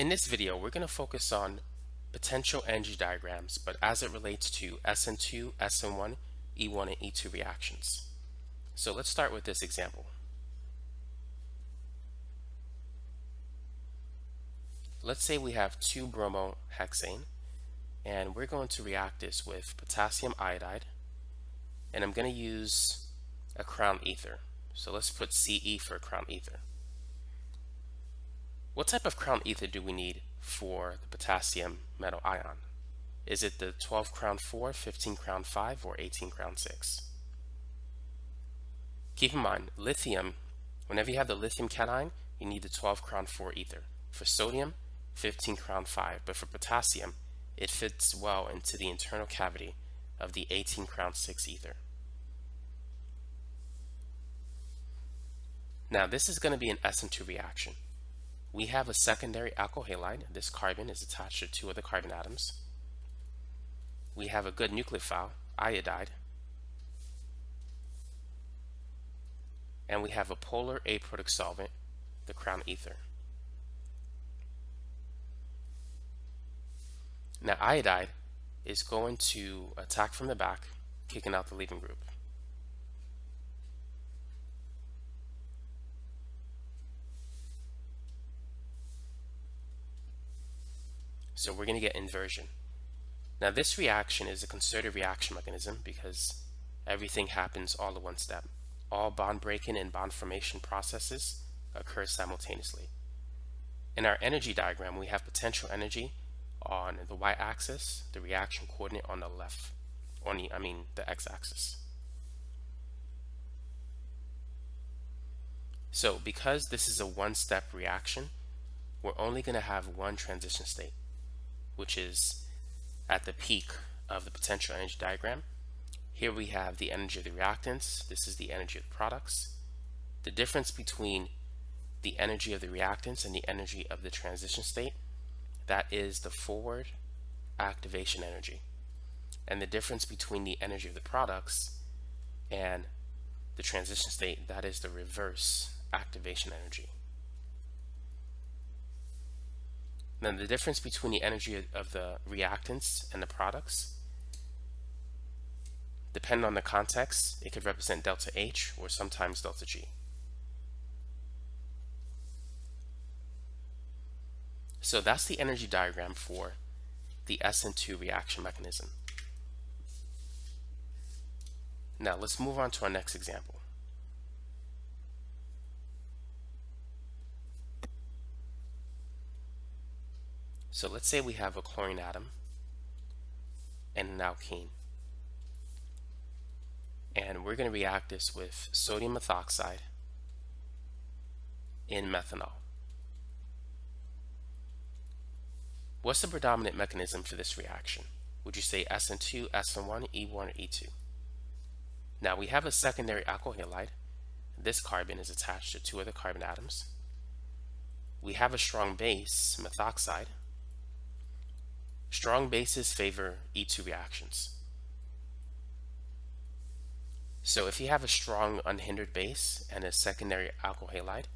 In this video, we're going to focus on potential energy diagrams, but as it relates to SN2, SN1, E1, and E2 reactions. So let's start with this example. Let's say we have 2-bromohexane, and we're going to react this with potassium iodide, and I'm going to use a crown ether. So let's put Ce for crown ether. What type of crown ether do we need for the potassium metal ion? Is it the 12 crown 4, 15 crown 5, or 18 crown 6? Keep in mind, lithium, whenever you have the lithium cation, you need the 12 crown 4 ether. For sodium, 15 crown 5, but for potassium, it fits well into the internal cavity of the 18 crown 6 ether. Now this is going to be an SN2 reaction. We have a secondary alkyl halide. This carbon is attached to 2 other carbon atoms. We have a good nucleophile, iodide. And we have a polar aprotic solvent, the crown ether. Now iodide is going to attack from the back, kicking out the leaving group. So we're going to get inversion. Now this reaction is a concerted reaction mechanism because everything happens all in one step. All bond breaking and bond formation processes occur simultaneously. In our energy diagram, we have potential energy on the y-axis, the reaction coordinate on the left, the x-axis. So because this is a one-step reaction, we're only going to have one transition state, which is at the peak of the potential energy diagram. Here we have the energy of the reactants. This is the energy of the products. The difference between the energy of the reactants and the energy of the transition state, that is the forward activation energy. And the difference between the energy of the products and the transition state, that is the reverse activation energy. Now the difference between the energy of the reactants and the products, depending on the context, it could represent delta H or sometimes delta G. So that's the energy diagram for the SN2 reaction mechanism. Now let's move on to our next example. So let's say we have a chlorine atom and an alkene. And we're going to react this with sodium methoxide in methanol. What's the predominant mechanism for this reaction? Would you say SN2, SN1, E1, or E2? Now we have a secondary alkyl halide. This carbon is attached to 2 other carbon atoms. We have a strong base, methoxide. Strong bases favor E2 reactions. So if you have a strong unhindered base and a secondary alkyl halide,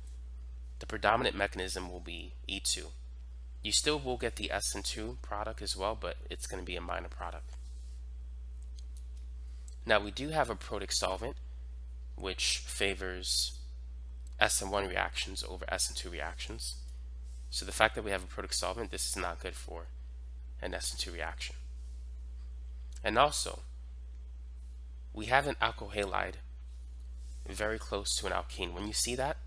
the predominant mechanism will be E2. You still will get the SN2 product as well, but it's going to be a minor product. Now we do have a Protic solvent which favors SN1 reactions over SN2 reactions. So the fact that we have a Protic solvent, this is not good for an SN2 reaction. And also, we have an alkyl halide very close to an alkene. When you see that,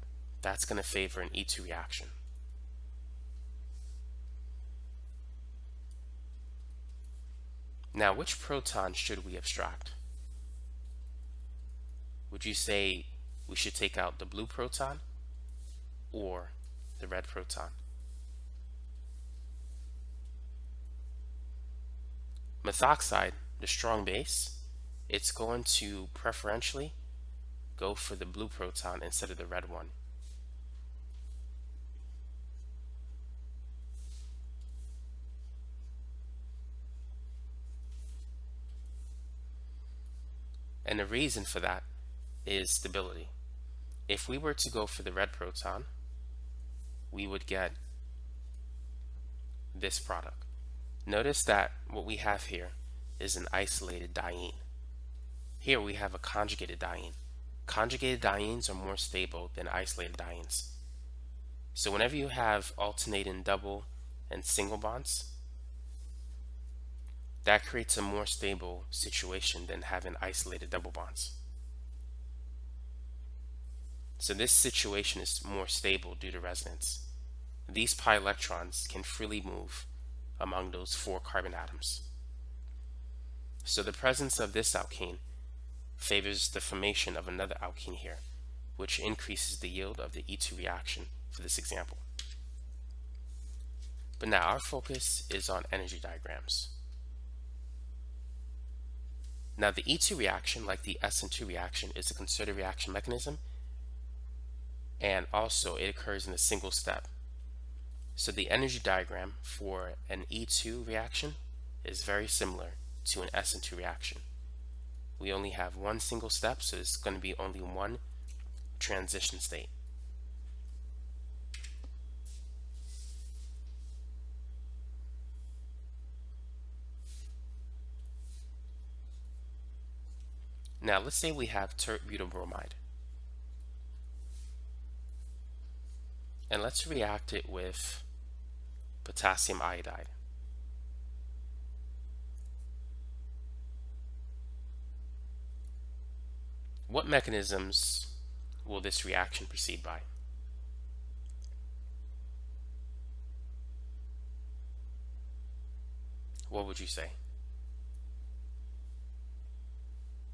that's going to favor an E2 reaction. Now, which proton should we abstract? Would you say we should take out the blue proton or the red proton? Methoxide, the strong base, it's going to preferentially go for the blue proton instead of the red one. And the reason for that is stability. If we were to go for the red proton, we would get this product. Notice that what we have here is an isolated diene. Here we have a conjugated diene. Conjugated dienes are more stable than isolated dienes. So whenever you have alternating double and single bonds, that creates a more stable situation than having isolated double bonds. So this situation is more stable due to resonance. These pi electrons can freely move among those 4 carbon atoms. So the presence of this alkene favors the formation of another alkene here, which increases the yield of the E2 reaction for this example. But now our focus is on energy diagrams. Now the E2 reaction, like the SN2 reaction, is a concerted reaction mechanism, and also it occurs in a single step. So the energy diagram for an E2 reaction is very similar to an SN2 reaction. We only have one single step, so it's going to be only one transition state. Now let's say we have tert-butyl-bromide, and let's react it with potassium iodide. What mechanisms will this reaction proceed by? What would you say?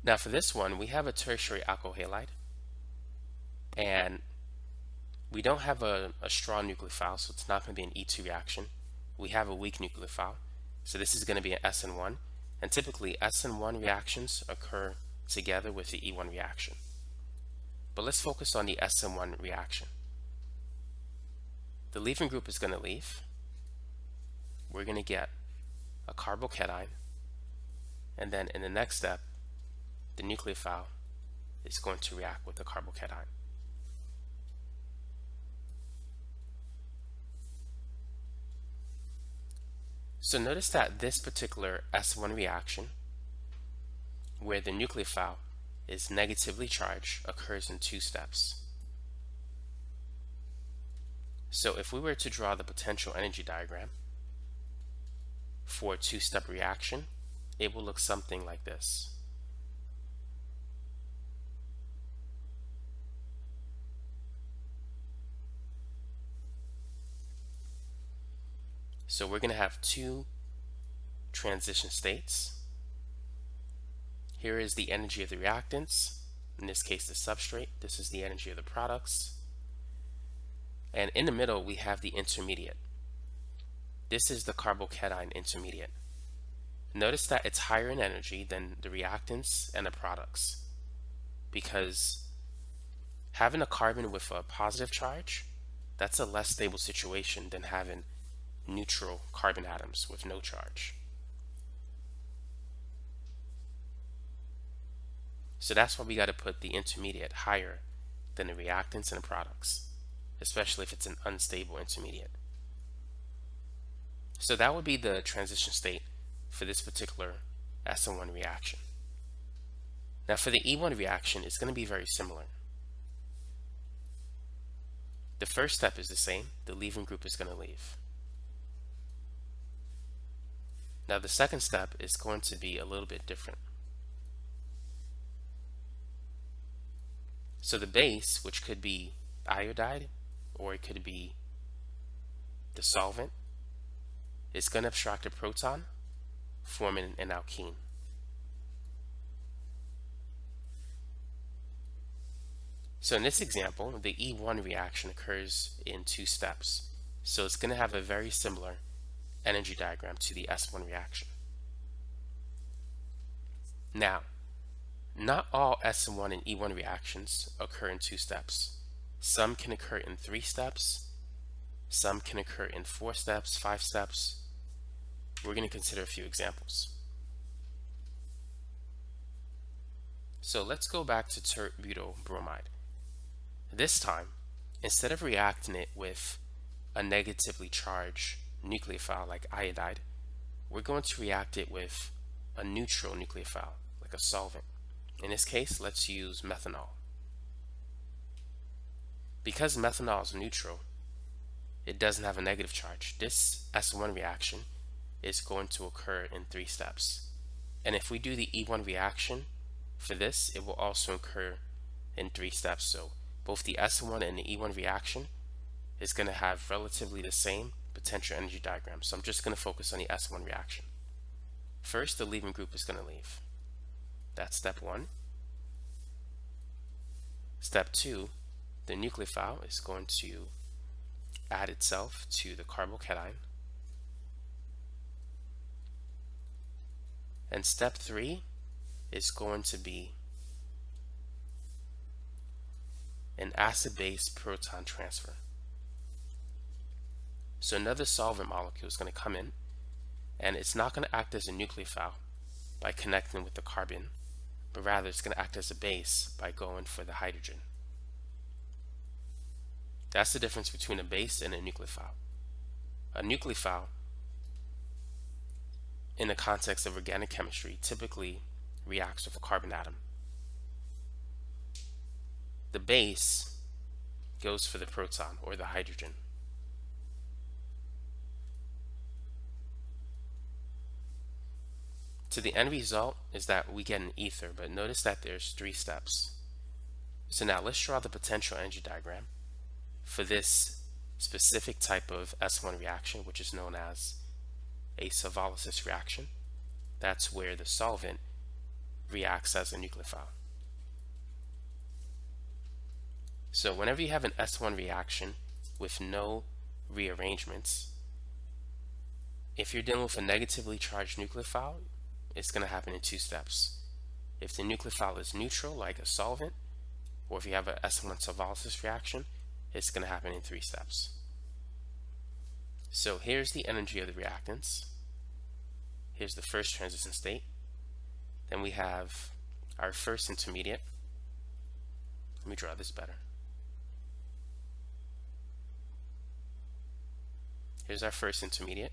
Now for this one, we have a tertiary alkyl halide, and we don't have a strong nucleophile, so it's not going to be an E2 reaction. We have a weak nucleophile, so this is going to be an SN1, and typically SN1 reactions occur together with the E1 reaction. But let's focus on the SN1 reaction. The leaving group is going to leave. We're going to get a carbocation, and then in the next step, the nucleophile is going to react with the carbocation. So notice that this particular S1 reaction, where the nucleophile is negatively charged, occurs in 2 steps. So if we were to draw the potential energy diagram for a 2-step reaction, it will look something like this. So we're going to have 2 transition states. Here is the energy of the reactants, in this case the substrate. This is the energy of the products. And in the middle we have the intermediate. This is the carbocation intermediate. Notice that it's higher in energy than the reactants and the products, because having a carbon with a positive charge, that's a less stable situation than having neutral carbon atoms with no charge. So that's why we got to put the intermediate higher than the reactants and the products, especially if it's an unstable intermediate. So that would be the transition state for this particular SN1 reaction. Now for the E1 reaction, it's going to be very similar. The first step is the same. The leaving group is going to leave. Now the second step is going to be a little bit different. So the base, which could be iodide or it could be the solvent, is going to abstract a proton, forming an alkene. So in this example, the E1 reaction occurs in 2 steps. So it's going to have a very similar energy diagram to the S1 reaction. Now, not all S1 and E1 reactions occur in 2 steps. Some can occur in 3 steps, some can occur in 4 steps, 5 steps. We're going to consider a few examples. So let's go back to tert-butyl-bromide. This time, instead of reacting it with a negatively charged nucleophile like iodide, we're going to react it with a neutral nucleophile like a solvent. In this case, let's use methanol. Because methanol is neutral, it doesn't have a negative charge. This SN1 reaction is going to occur in 3 steps. And if we do the E1 reaction for this, it will also occur in 3 steps. So both the SN1 and the E1 reaction is going to have relatively the same potential energy diagram. So I'm just going to focus on the SN1 reaction. First, the leaving group is going to leave. That's step 1. Step 2, the nucleophile is going to add itself to the carbocation. And step 3 is going to be an acid-base proton transfer. So another solvent molecule is going to come in, and it's not going to act as a nucleophile by connecting with the carbon, but rather it's going to act as a base by going for the hydrogen. That's the difference between a base and a nucleophile. A nucleophile, in the context of organic chemistry, typically reacts with a carbon atom. The base goes for the proton or the hydrogen. So the end result is that we get an ether, but notice that there's 3 steps. So now let's draw the potential energy diagram for this specific type of SN1 reaction, which is known as a solvolysis reaction. That's where the solvent reacts as a nucleophile. So whenever you have an SN1 reaction with no rearrangements, if you're dealing with a negatively charged nucleophile, it's going to happen in 2 steps. If the nucleophile is neutral, like a solvent, or if you have a SN1 solvolysis reaction, it's going to happen in 3 steps. So here's the energy of the reactants. Here's the first transition state. Then we have our first intermediate. Let me draw this better. Here's our first intermediate.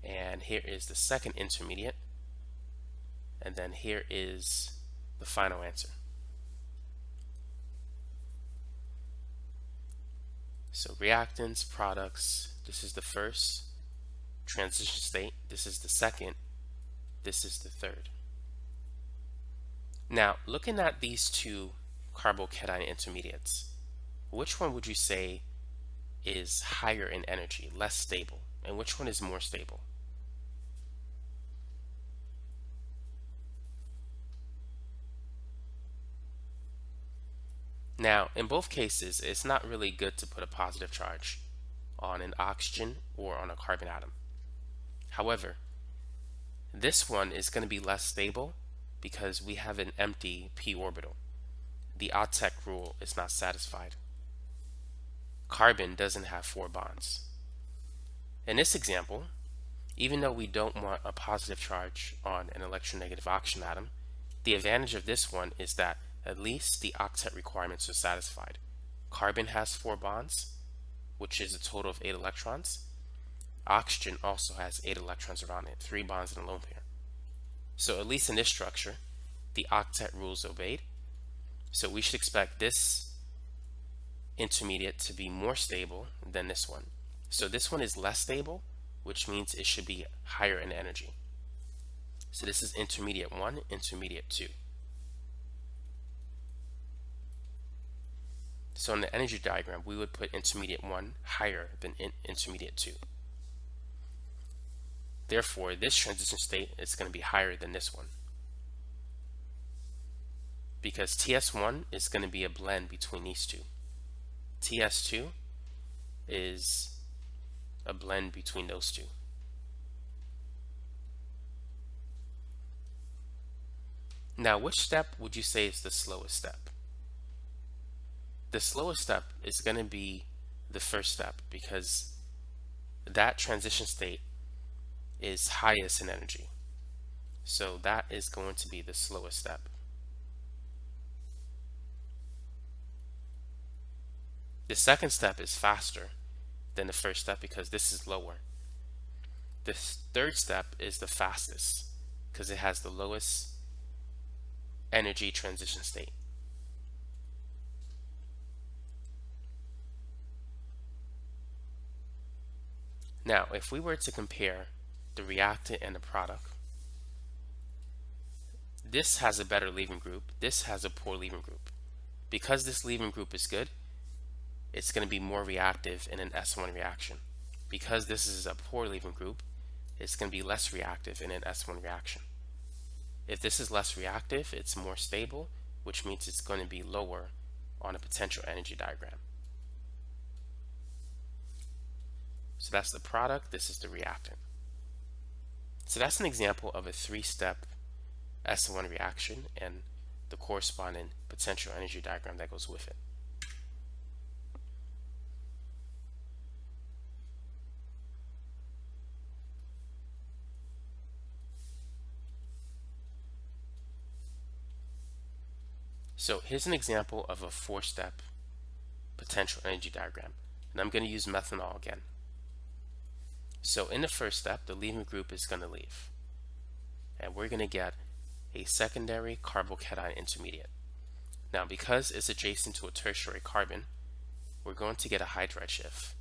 And here is the second intermediate. And then here is the final answer. So reactants, products, this is the first transition state, this is the second, this is the third. Now, looking at these 2 carbocation intermediates, which one would you say is higher in energy, less stable, and which one is more stable? Now, in both cases, it's not really good to put a positive charge on an oxygen or on a carbon atom. However, this one is going to be less stable because we have an empty p orbital. The Optical rule is not satisfied. Carbon doesn't have 4 bonds. In this example, even though we don't want a positive charge on an electronegative oxygen atom, the advantage of this one is that at least the octet requirements are satisfied. Carbon has 4 bonds, which is a total of 8 electrons. Oxygen also has 8 electrons around it, 3 bonds in a lone pair. So at least in this structure, the octet rule is obeyed. So we should expect this intermediate to be more stable than this one. So this one is less stable, which means it should be higher in energy. So this is intermediate 1, intermediate 2. So in the energy diagram, we would put intermediate 1 higher than intermediate 2. Therefore, this transition state is going to be higher than this one, because TS1 is going to be a blend between these 2. TS2 is a blend between those 2. Now, which step would you say is the slowest step? The slowest step is going to be the first step, because that transition state is highest in energy. So that is going to be the slowest step. The second step is faster. than the first step because this is lower. The third step is the fastest because it has the lowest energy transition state. Now, if we were to compare the reactant and the product, this has a better leaving group, this has a poor leaving group. Because this leaving group is good, it's going to be more reactive in an S1 reaction. Because this is a poor leaving group, it's going to be less reactive in an S1 reaction. If this is less reactive, it's more stable, which means it's going to be lower on a potential energy diagram. So that's the product, this is the reactant. So that's an example of a three-step SN1 reaction and the corresponding potential energy diagram that goes with it. So here's an example of a four-step potential energy diagram, and I'm going to use methanol again. So in the first step, the leaving group is going to leave, and we're going to get a secondary carbocation intermediate. Now, because it's adjacent to a tertiary carbon, we're going to get a hydride shift.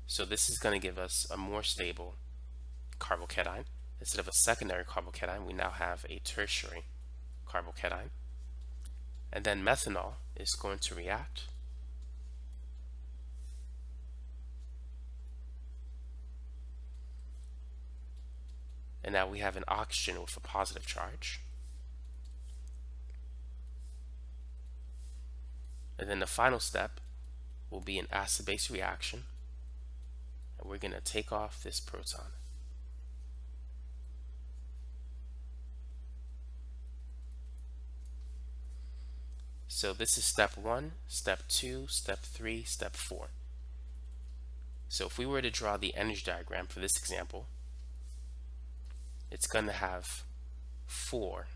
So this is going to give us a more stable carbocation. Instead of a secondary carbocation, we now have a tertiary carbocation. And then methanol is going to react and now we have an oxygen with a positive charge. And then the final step will be an acid-base reaction, and we're going to take off this proton. So this is step 1, step 2, step 3, step 4. So if we were to draw the energy diagram for this example, it's going to have 4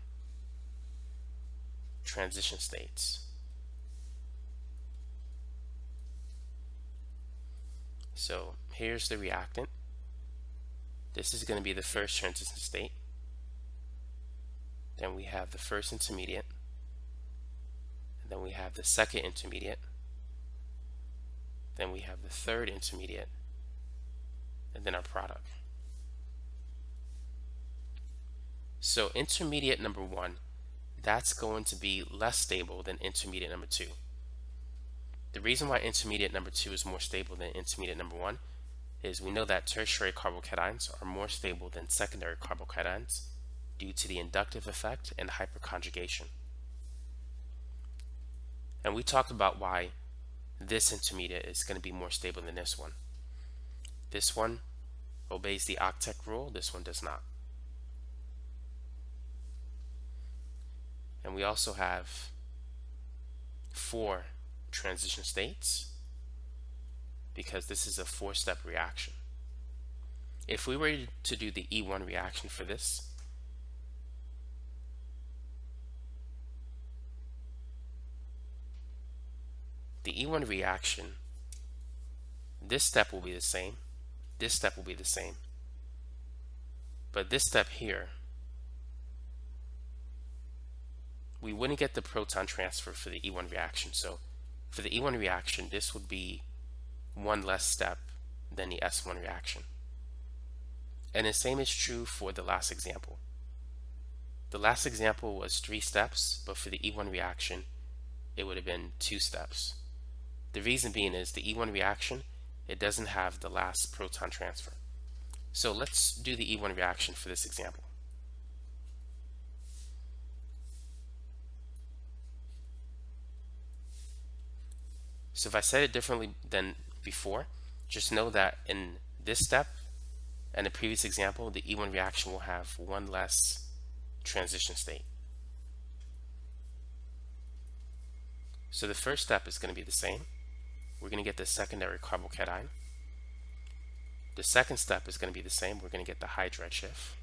transition states. So here's the reactant. This is going to be the first transition state. Then we have the first intermediate. And then we have the second intermediate. Then we have the third intermediate. And then our product. So intermediate number 1, that's going to be less stable than intermediate number 2. The reason why intermediate number 2 is more stable than intermediate number 1 is we know that tertiary carbocations are more stable than secondary carbocations due to the inductive effect and hyperconjugation. And we talked about why this intermediate is going to be more stable than this one. This one obeys the octet rule, this one does not. And we also have 4 transition states because this is a 4-step reaction. If we were to do the E1 reaction for this, the E1 reaction, this step will be the same, this step will be the same, but this step here, we wouldn't get the proton transfer for the E1 reaction. So for the E1 reaction, this would be one less step than the S1 reaction. And the same is true for the last example. The last example was 3 steps, but for the E1 reaction, it would have been 2 steps. The reason being is the E1 reaction, it doesn't have the last proton transfer. So let's do the E1 reaction for this example. So if I said it differently than before, just know that in this step and the previous example, the E1 reaction will have one less transition state. So the first step is going to be the same. We're going to get the secondary carbocation. The second step is going to be the same. We're going to get the hydride shift.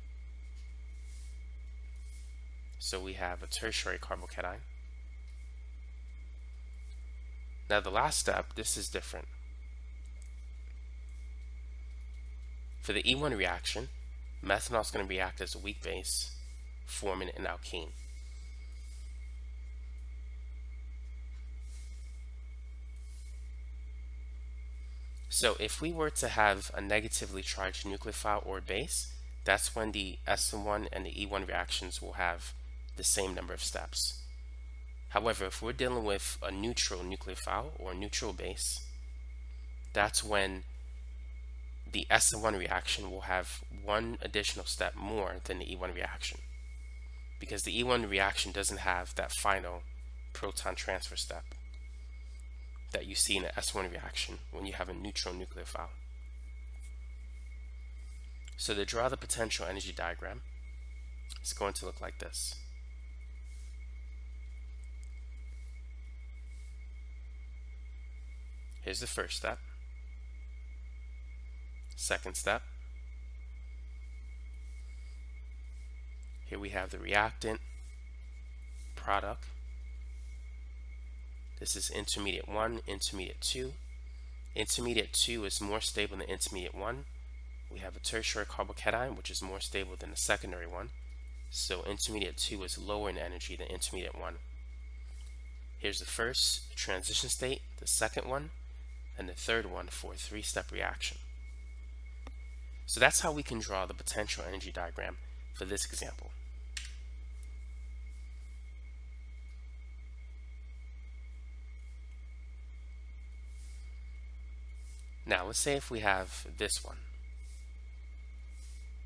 So we have a tertiary carbocation. Now the last step, this is different. For the E1 reaction, methanol is going to react as a weak base, forming an alkene. So if we were to have a negatively charged nucleophile or base, that's when the SN1 and the E1 reactions will have the same number of steps. However, if we're dealing with a neutral nucleophile or neutral base, that's when the SN1 reaction will have one additional step more than the E1 reaction, because the E1 reaction doesn't have that final proton transfer step that you see in the S1 reaction when you have a neutral nucleophile. So to draw the potential energy diagram, it's going to look like this. Here's the first step. Second step. Here we have the reactant, product. This is intermediate 1, intermediate 2. Intermediate 2 is more stable than intermediate 1. We have a tertiary carbocation, which is more stable than the secondary one. So intermediate 2 is lower in energy than intermediate 1. Here's the first transition state, the second one, and the third one for a three-step reaction. So that's how we can draw the potential energy diagram for this example. Now let's say if we have this one,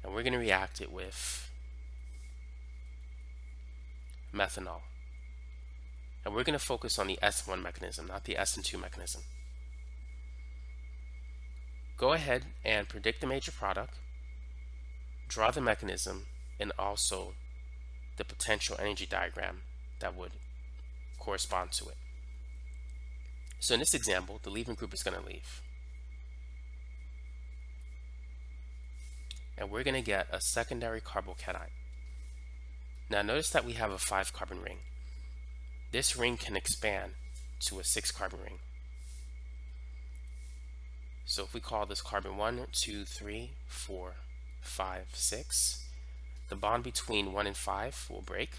and we're going to react it with methanol. And we're going to focus on the S1 mechanism, not the SN2 mechanism. Go ahead and predict the major product, draw the mechanism, and also the potential energy diagram that would correspond to it. So in this example, the leaving group is going to leave. And we're going to get a secondary carbocation. Now notice that we have a 5-carbon ring. This ring can expand to a 6-carbon ring. So if we call this carbon 1, 2, 3, 4, 5, 6, the bond between 1 and 5 will break.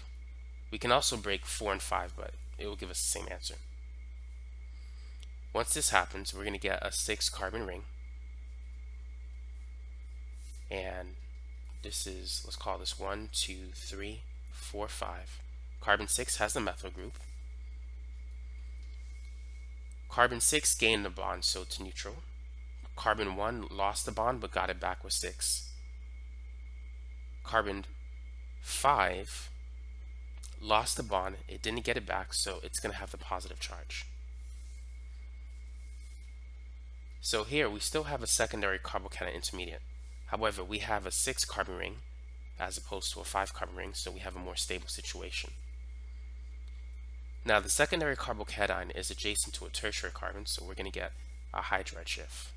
We can also break 4 and 5, but it will give us the same answer. Once this happens, we're going to get a 6-carbon ring. And this is, let's call this 1, 2, 3, 4, 5. Carbon 6 has the methyl group. Carbon 6 gained the bond, so to neutral. Carbon 1 lost the bond but got it back with 6. Carbon 5 lost the bond, it didn't get it back, so it's going to have the positive charge. So here we still have a secondary carbocation intermediate. However, we have a 6-carbon ring as opposed to a 5-carbon ring, so we have a more stable situation. Now the secondary carbocation is adjacent to a tertiary carbon, so we're going to get a high redshift.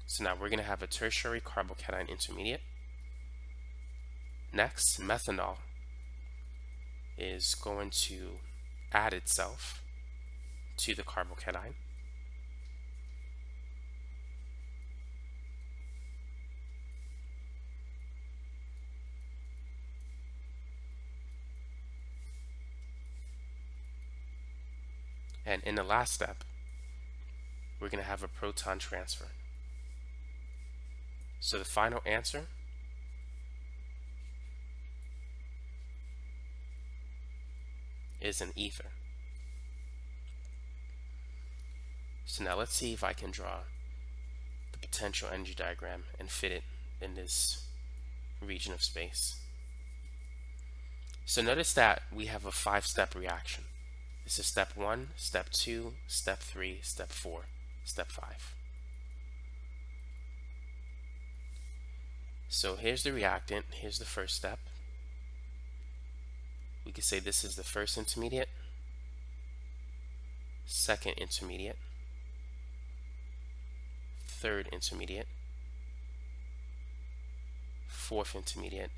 So now we're going to have a tertiary carbocation intermediate. Next, methanol is going to add itself to the carbocation. And in the last step, we're going to have a proton transfer. So the final answer is an ether. So now let's see if I can draw the potential energy diagram and fit it in this region of space. So notice that we have a 5-step reaction. This is step 1, step 2, step 3, step 4, step 5. So here's the reactant, here's the first step. We could say this is the first intermediate, second intermediate, third intermediate, fourth intermediate,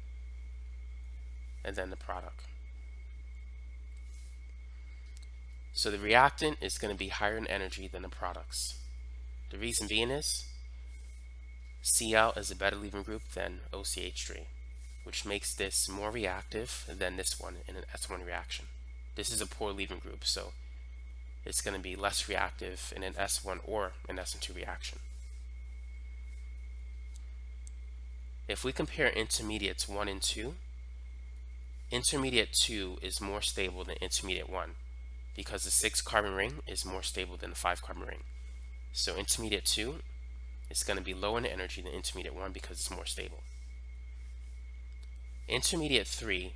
and then the product. So the reactant is going to be higher in energy than the products. The reason being is Cl is a better leaving group than OCH3, which makes this more reactive than this one in an S1 reaction. This is a poor leaving group, so it's going to be less reactive in an S1 or an SN2 reaction. If we compare intermediates 1 and 2, intermediate 2 is more stable than intermediate 1 because the 6 carbon ring is more stable than the 5 carbon ring. So intermediate 2 is going to be lower in energy than intermediate 1 because it's more stable. Intermediate 3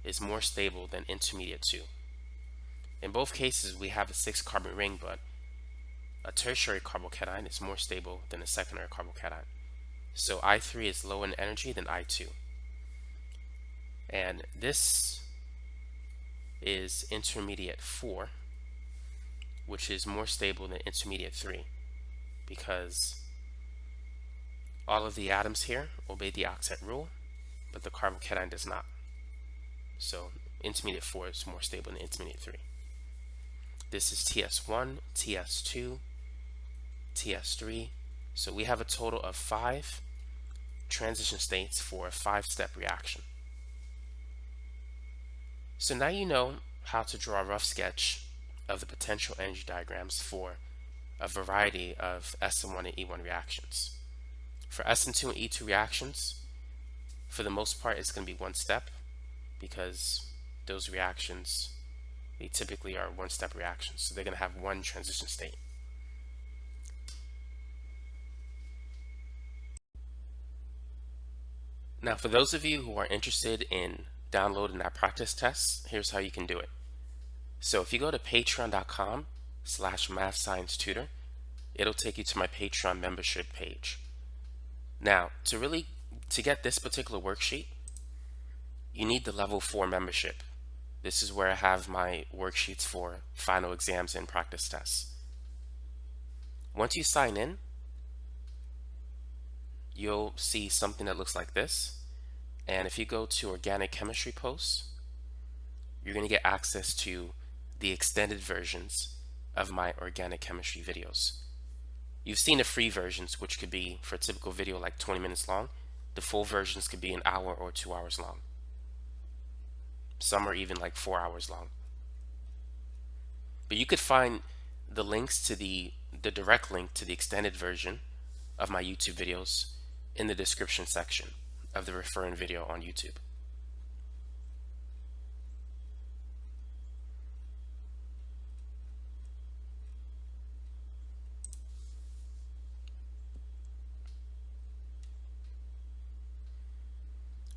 is more stable than intermediate 2. In both cases, we have a 6 carbon ring, but a tertiary carbocation is more stable than a secondary carbocation. So I3 is lower in energy than I2. And this is intermediate 4, which is more stable than intermediate 3 because all of the atoms here obey the octet rule, but the carbocation does not. So intermediate 4 is more stable than intermediate 3. This is TS1, TS2, TS3. So we have a total of 5 transition states for a 5-step reaction. So now you know how to draw a rough sketch of the potential energy diagrams for a variety of SN1 and E1 reactions. For SN2 and E2 reactions, for the most part, it's going to be one step because those reactions, they typically are one-step reactions. So they're going to have one transition state. Now, for those of you who are interested in downloading that practice test, here's how you can do it. So if you go to patreon.com/mathsciencetutor, it'll take you to my Patreon membership page. Now, to get this particular worksheet, you need the level 4 membership. This is where I have my worksheets for final exams and practice tests. Once you sign in, you'll see something that looks like this. And if you go to organic chemistry posts, you're going to get access to the extended versions of my organic chemistry videos. You've seen the free versions, which could be, for a typical video, like 20 minutes long. The full versions could be an hour or 2 hours long. Some are even like 4 hours long. But you could find the links to the direct link to the extended version of my YouTube videos in the description section of the referring video on YouTube.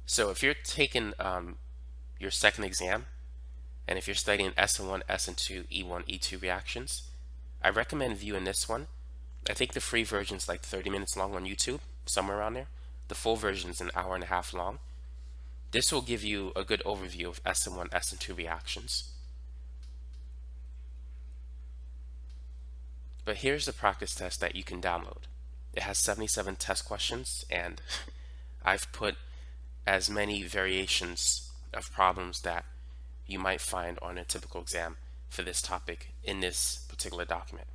So if you're taking your second exam, and if you're studying SN1, SN2, E1, E2 reactions, I recommend viewing this one. I think the free version is like 30 minutes long on YouTube, somewhere around there. The full version is an hour and a half long. This will give you a good overview of SN1, SN2 reactions. But here's the practice test that you can download. It has 77 test questions, and I've put as many variations of problems that you might find on a typical exam for this topic in this particular document.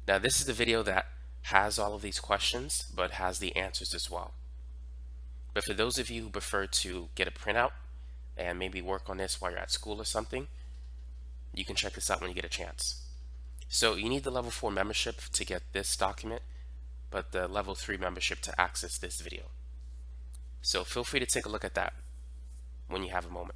Now, this is the video that has all of these questions, but has the answers as well. But for those of you who prefer to get a printout and maybe work on this while you're at school or something, you can check this out when you get a chance. So you need the level 4 membership to get this document, but the level 3 membership to access this video. So feel free to take a look at that when you have a moment.